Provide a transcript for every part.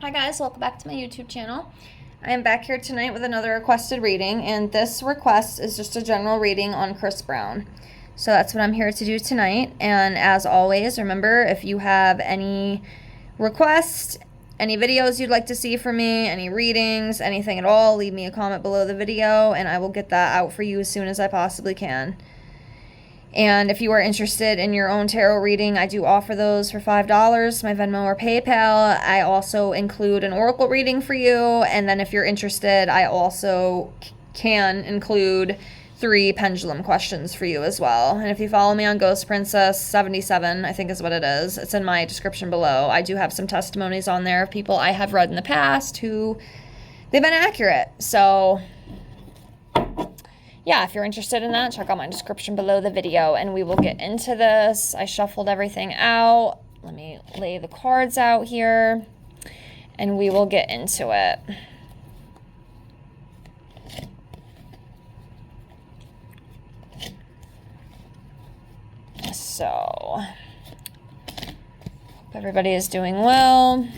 Hi guys, welcome back to my YouTube channel. I am back here tonight with another requested reading, and this request is just a general reading on Chris Brown. So that's what I'm here to do tonight, and as always, remember, if you have any requests, any videos you'd like to see from me, any readings, anything at all, leave me a comment below the video, and I will get that out for you as soon as I possibly can. And if you are interested in your own tarot reading, I do offer those for $5, my Venmo or PayPal. I also include an oracle reading for you. And then if you're interested, I also can include 3 pendulum questions for you as well. And if you follow me on Ghost Princess 77, I think is what it is, it's in my description below. I do have some testimonies on there of people I have read in the past who they've been accurate. So yeah, if you're interested in that, check out my description below the video, and we will get into this. I shuffled everything out. Let me lay the cards out here, and we will get into it. So, hope everybody is doing well.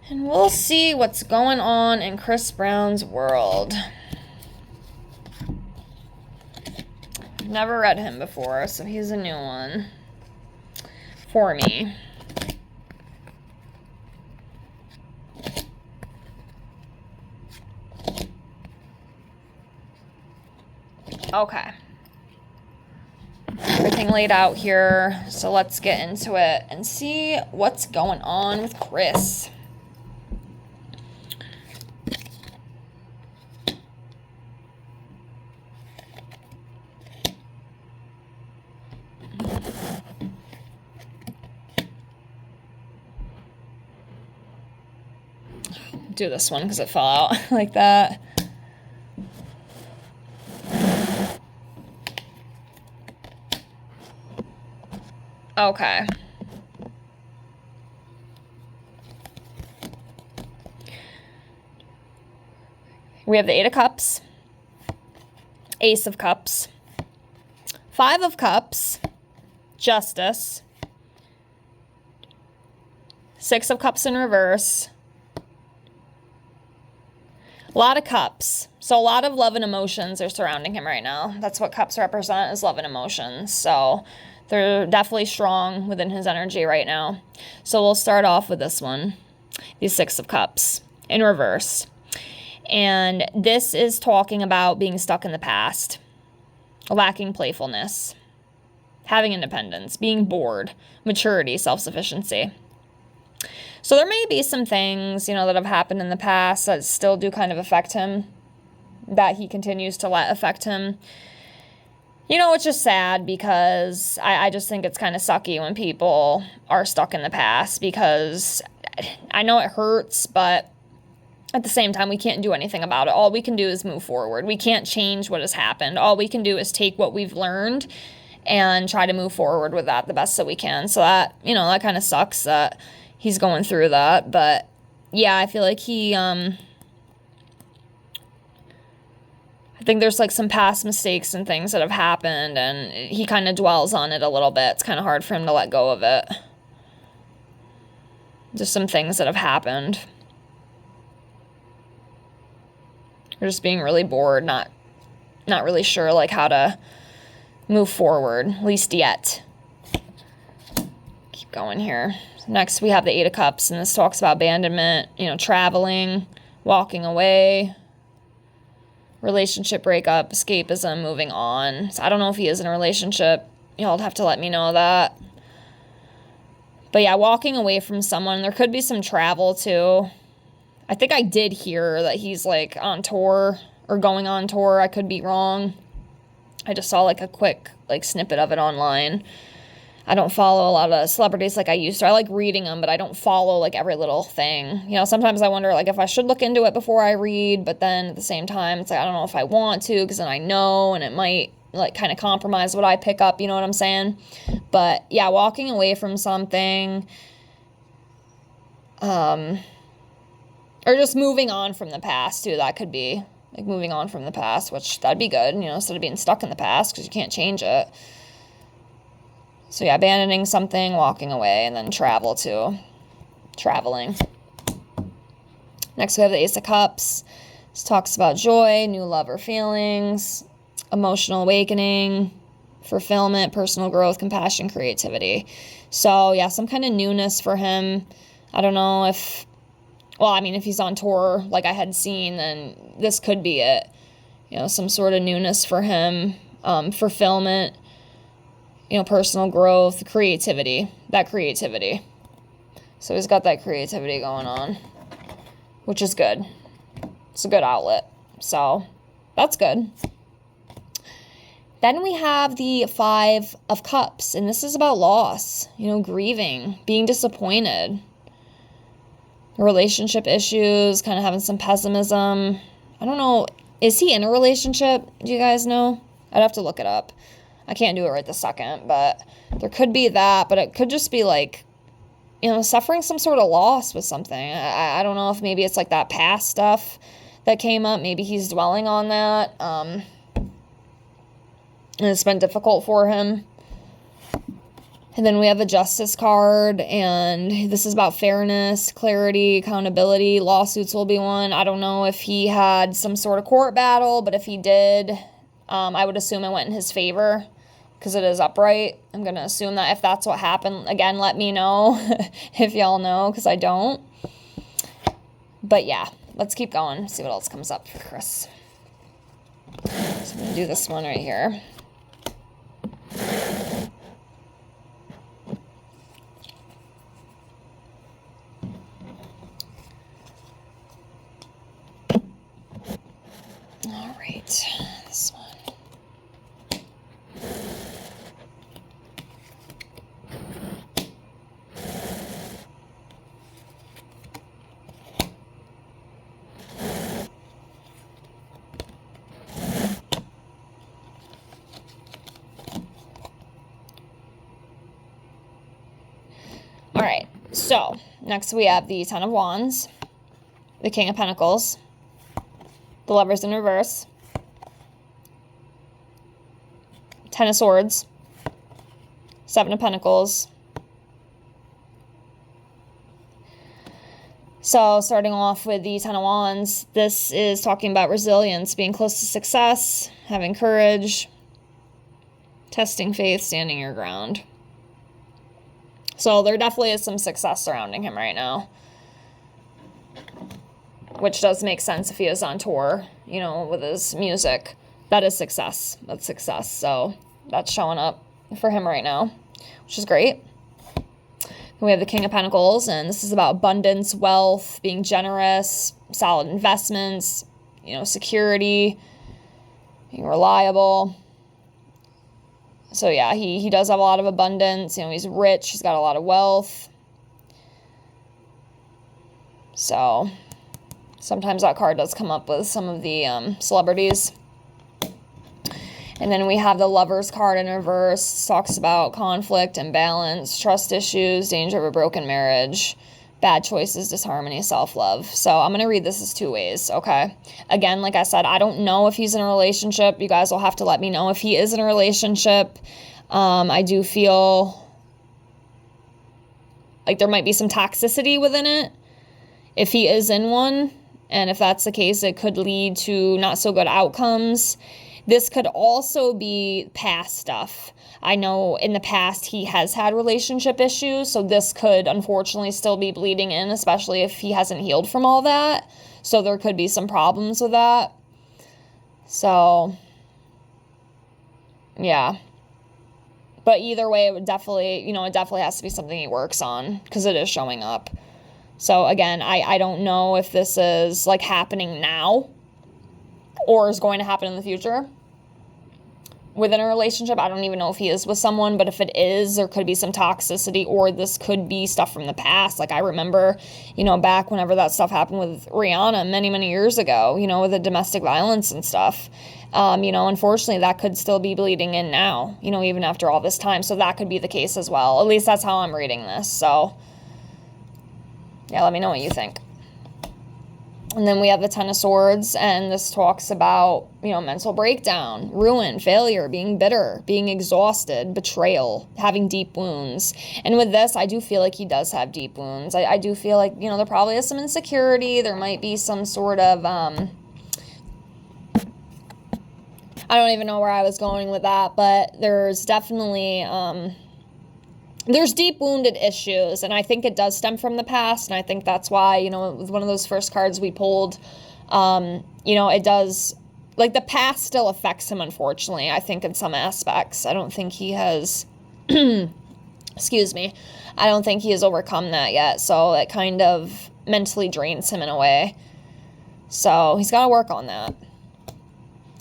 And we'll see what's going on in Chris Brown's world. I've never read him before, so he's a new one for me. Okay. Everything laid out here, so let's get into it and see what's going on with Chris. Do this one because it fell out like that. Okay. We have the 8 of Cups, Ace of Cups, 5 of Cups, Justice, 6 of Cups in reverse, a lot of cups. So a lot of love and emotions are surrounding him right now. That's what cups represent, is love and emotions. So they're definitely strong within his energy right now. So we'll start off with this one, the 6 of Cups in reverse. And this is talking about being stuck in the past, lacking playfulness, having independence, being bored, maturity, self-sufficiency. So there may be some things, that have happened in the past that still do kind of affect him, that he continues to let affect him. It's just sad because I just think it's kind of sucky when people are stuck in the past, because I know it hurts, but at the same time, we can't do anything about it. All we can do is move forward. We can't change what has happened. All we can do is take what we've learned and try to move forward with that the best that we can. So that, that kind of sucks that he's going through that. But yeah, I feel like I think there's like some past mistakes and things that have happened, and he kind of dwells on it a little bit. It's kind of hard for him to let go of it. Just some things that have happened. Or just being really bored, not really sure like how to move forward, at least yet. Keep going here. Next, we have the 8 of Cups, and this talks about abandonment, traveling, walking away, relationship breakup, escapism, moving on. So I don't know if he is in a relationship. Y'all have to let me know that. But yeah, walking away from someone. There could be some travel too. I think I did hear that he's like on tour or going on tour. I could be wrong. I just saw like a quick like snippet of it online. I don't follow a lot of celebrities like I used to. I like reading them, but I don't follow like every little thing. Sometimes I wonder like if I should look into it before I read, but then at the same time, it's like I don't know if I want to, because then I know, and it might like kind of compromise what I pick up, you know what I'm saying? But yeah, walking away from something, or just moving on from the past too. That could be like moving on from the past, which that'd be good, instead of being stuck in the past, because you can't change it. So yeah, abandoning something, walking away, and then travel too. Traveling. Next we have the Ace of Cups. This talks about joy, new love or feelings, emotional awakening, fulfillment, personal growth, compassion, creativity. So yeah, some kind of newness for him. I don't know if, well, I mean, if he's on tour like I had seen, then this could be it. You know, some sort of newness for him, fulfillment, you know, personal growth, creativity, that creativity. So he's got that creativity going on, which is good. It's a good outlet. So that's good. Then we have the Five of Cups, and this is about loss, you know, grieving, being disappointed, relationship issues, kind of having some pessimism. I don't know. Is he in a relationship? Do you guys know? I'd have to look it up. I can't do it right this second, but there could be that, but it could just be like, you know, suffering some sort of loss with something. I don't know if maybe it's like that past stuff that came up. Maybe he's dwelling on that. And it's been difficult for him. And then we have the Justice card, and this is about fairness, clarity, accountability. Lawsuits will be one. I don't know if he had some sort of court battle, but if he did, I would assume it went in his favor because it is upright. I'm going to assume that if that's what happened, again, let me know if y'all know, because I don't. But yeah, let's keep going, see what else comes up for Chris. So I'm going to do this one right here. All right, this one. All right, so next we have the Ten of Wands, the King of Pentacles, the Lovers in reverse, Ten of Swords, Seven of Pentacles. So starting off with the Ten of Wands, this is talking about resilience, being close to success, having courage, testing faith, standing your ground. So there definitely is some success surrounding him right now, which does make sense if he is on tour, you know, with his music. That is success. That's success. So that's showing up for him right now, which is great. We have the King of Pentacles, and this is about abundance, wealth, being generous, solid investments, you know, security, being reliable. So yeah, he does have a lot of abundance. You know, he's rich. He's got a lot of wealth. So sometimes that card does come up with some of the celebrities. And then we have the Lovers card in reverse. It talks about conflict, imbalance, trust issues, danger of a broken marriage, bad choices, disharmony, self-love. So I'm going to read this as two ways, okay? Again, like I said, I don't know if he's in a relationship. You guys will have to let me know if he is in a relationship. I do feel like there might be some toxicity within it if he is in one. And if that's the case, it could lead to not so good outcomes. This could also be past stuff. I know in the past he has had relationship issues, so this could unfortunately still be bleeding in, especially if he hasn't healed from all that. So there could be some problems with that. So, yeah. But either way, it would definitely, it definitely has to be something he works on because it is showing up. So again, I don't know if this is like happening now or is going to happen in the future within a relationship. I don't even know if he is with someone, but if it is, there could be some toxicity, or this could be stuff from the past. Like I remember, back whenever that stuff happened with Rihanna many, many years ago, with the domestic violence and stuff. Unfortunately, that could still be bleeding in now, even after all this time. So that could be the case as well. At least that's how I'm reading this. So, yeah, let me know what you think. And then we have the Ten of Swords, and this talks about, you know, mental breakdown, ruin, failure, being bitter, being exhausted, betrayal, having deep wounds. And with this, I do feel like he does have deep wounds. I do feel like, you know, there probably is some insecurity. There might be some sort of, I don't even know where I was going with that, but there's definitely, there's deep wounded issues, and I think it does stem from the past, and I think that's why, you know, with one of those first cards we pulled, you know, it does, like, the past still affects him, unfortunately, I think, in some aspects. I don't think he has, excuse me, I don't think he has overcome that yet, so it kind of mentally drains him in a way. So he's got to work on that.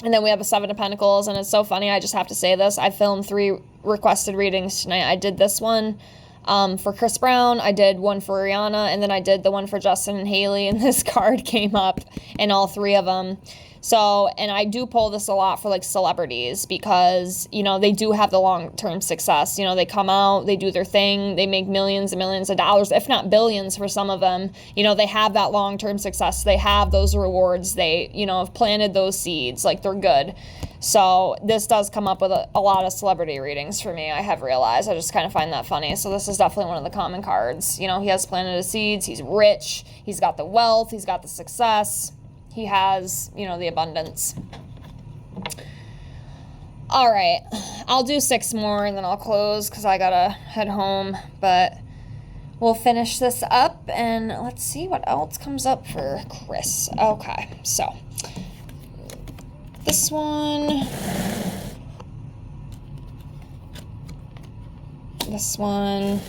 And then we have a Seven of Pentacles, and it's so funny, I just have to say this. I filmed 3 requested readings tonight. I did this one for Chris Brown, I did one for Rihanna, and then I did the one for Justin and Haley, and this card came up in all 3 of them. So, and I do pull this a lot for, like, celebrities because, you know, they do have the long-term success. You know, they come out, they do their thing, they make millions and millions of dollars, if not billions for some of them. You know, they have that long-term success. They have those rewards. They, you know, have planted those seeds. Like, they're good. So this does come up with a lot of celebrity readings for me, I have realized. I just kind of find that funny. So this is definitely one of the common cards. You know, he has planted his seeds. He's rich. He's got the wealth. He's got the success. He has, you know, the abundance. All right. I'll do 6 more and then I'll close because I got to head home. But we'll finish this up and let's see what else comes up for Chris. Okay. So this one. This one.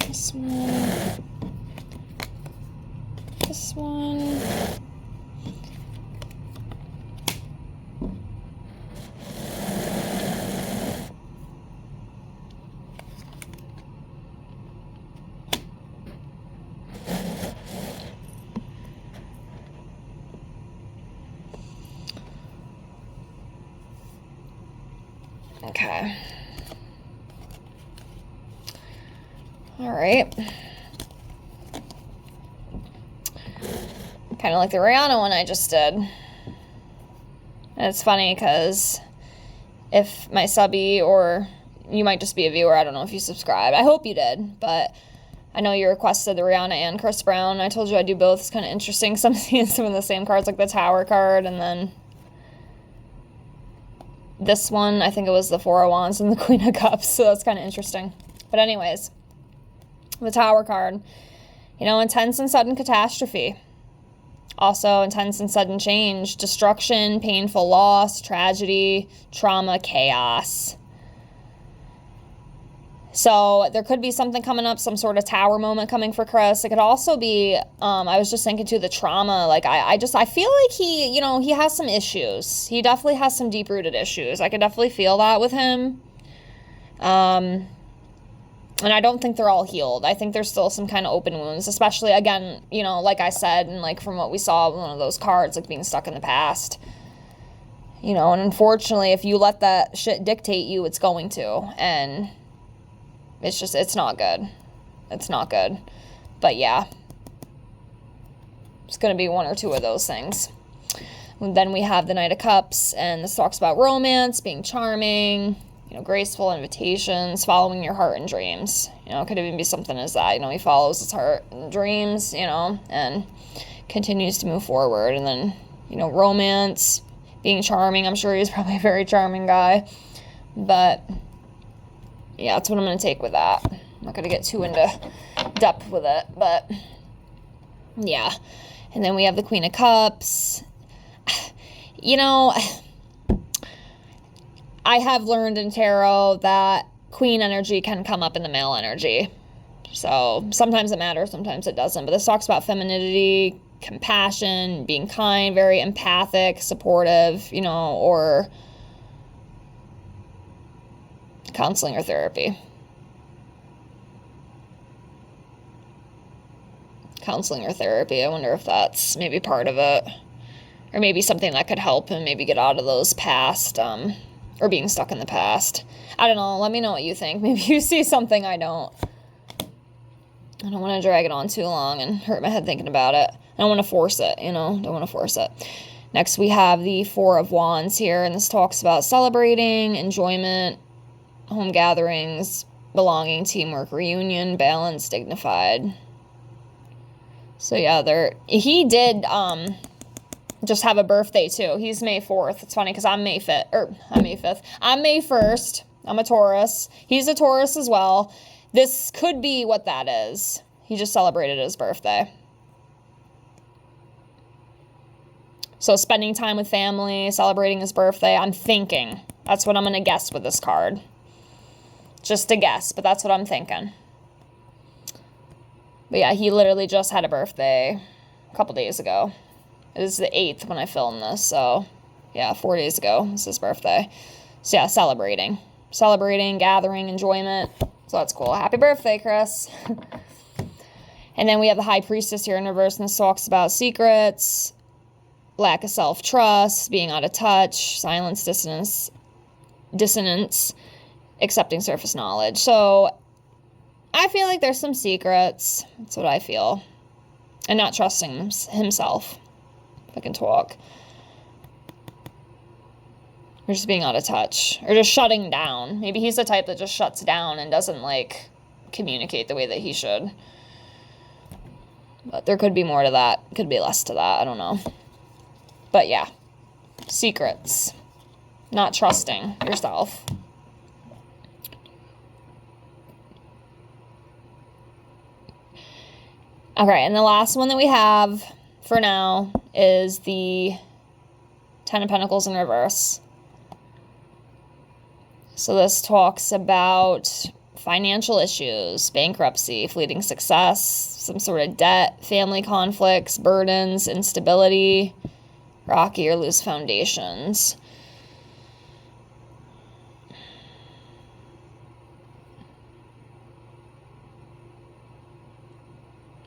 This one. This one. Okay. All right. Kind of like the Rihanna one I just did. And it's funny because if my subby, or you might just be a viewer, I don't know if you subscribed. I hope you did, but I know you requested the Rihanna and Chris Brown. I told you I'd do both. It's kind of interesting. Some of the same cards, like the Tower card, and then this one, I think it was the Four of Wands and the Queen of Cups, so that's kind of interesting. But anyways, the Tower card, you know, intense and sudden catastrophe. Also, intense and sudden change, destruction, painful loss, tragedy, trauma, chaos. So there could be something coming up, some sort of tower moment coming for Chris. It could also be, I was just thinking too, the trauma. Like, I feel like he, you know, he has some issues. He definitely has some deep-rooted issues. I could definitely feel that with him. And I don't think they're all healed. I think there's still some kind of open wounds, especially, again, you know, like I said, and like from what we saw, one of those cards, like being stuck in the past. You know, and unfortunately, if you let that shit dictate you, it's going to. And it's just, it's not good. It's not good. But yeah, it's going to be one or two of those things. And then we have the Knight of Cups, and this talks about romance, being charming, you know, graceful invitations, following your heart and dreams. You know, it could even be something as that. You know, he follows his heart and dreams, you know, and continues to move forward. And then, you know, romance, being charming. I'm sure he's probably a very charming guy. But yeah, that's what I'm going to take with that. I'm not going to get too into depth with it, but yeah. And then we have the Queen of Cups. You know, I have learned in tarot that queen energy can come up in the male energy. So sometimes it matters, sometimes it doesn't. But this talks about femininity, compassion, being kind, very empathic, supportive, you know, or counseling or therapy. Counseling or therapy, I wonder if that's maybe part of it. Or maybe something that could help him maybe get out of those past, or being stuck in the past. I don't know. Let me know what you think. Maybe you see something I don't. I don't want to drag it on too long and hurt my head thinking about it. I don't want to force it, don't want to force it. Next, we have the Four of Wands here, and this talks about celebrating, enjoyment, home gatherings, belonging, teamwork, reunion, balance, dignified. So yeah, he did just have a birthday too. He's May 4th. It's funny because I'm May 5th. I'm May 1st. I'm a Taurus. He's a Taurus as well. This could be what that is. He just celebrated his birthday. So spending time with family, celebrating his birthday, I'm thinking. That's what I'm going to guess with this card. Just a guess, but that's what I'm thinking. But yeah, he literally just had a birthday a couple days ago. It was the 8th when I filmed this, so yeah, 4 days ago was his birthday. So yeah, celebrating, gathering, enjoyment. So that's cool. Happy birthday, Chris. And then we have the High Priestess here in reverse, and this talks about secrets, lack of self-trust, being out of touch, silence, dissonance, accepting surface knowledge. So I feel like there's some secrets. That's what I feel. And not trusting himself, if I can talk. Or just being out of touch. Or just shutting down. Maybe he's the type that just shuts down and doesn't, communicate the way that he should. But there could be more to that. Could be less to that. I don't know. But yeah. Secrets. Not trusting yourself. Okay, and the last one that we have for now is the Ten of Pentacles in reverse. So this talks about financial issues, bankruptcy, fleeting success, some sort of debt, family conflicts, burdens, instability, rocky or loose foundations.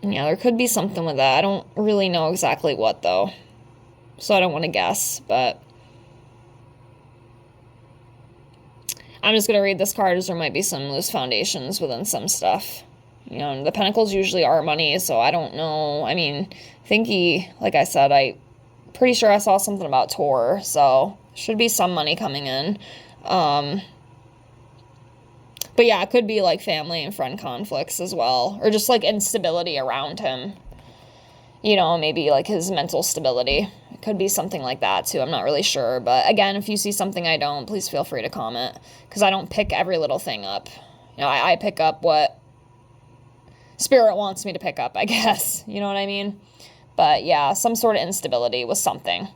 Yeah, there could be something with that. I don't really know exactly what, though. So I don't want to guess, but I'm just going to read this card as there might be some loose foundations within some stuff. The Pentacles usually are money, so I don't know. I mean, I think like I said, pretty sure I saw something about Tor, so should be some money coming in. But yeah, it could be family and friend conflicts as well. Or just instability around him. Maybe his mental stability. It could be something like that too. I'm not really sure. But again, if you see something I don't, please feel free to comment. Because I don't pick every little thing up. I pick up what Spirit wants me to pick up, I guess. You know what I mean? But yeah, some sort of instability with something.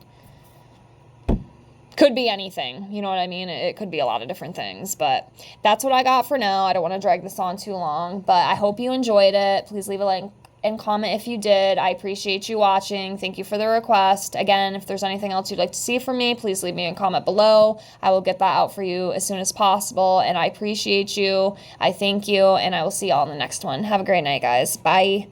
Could be anything, you know what I mean? It could be a lot of different things, but that's what I got for now. I don't want to drag this on too long, but I hope you enjoyed it. Please leave a like and comment if you did. I appreciate you watching. Thank you for the request. Again, if there's anything else you'd like to see from me, please leave me a comment below. I will get that out for you as soon as possible, and I appreciate you. I thank you, and I will see y'all in the next one. Have a great night, guys. Bye.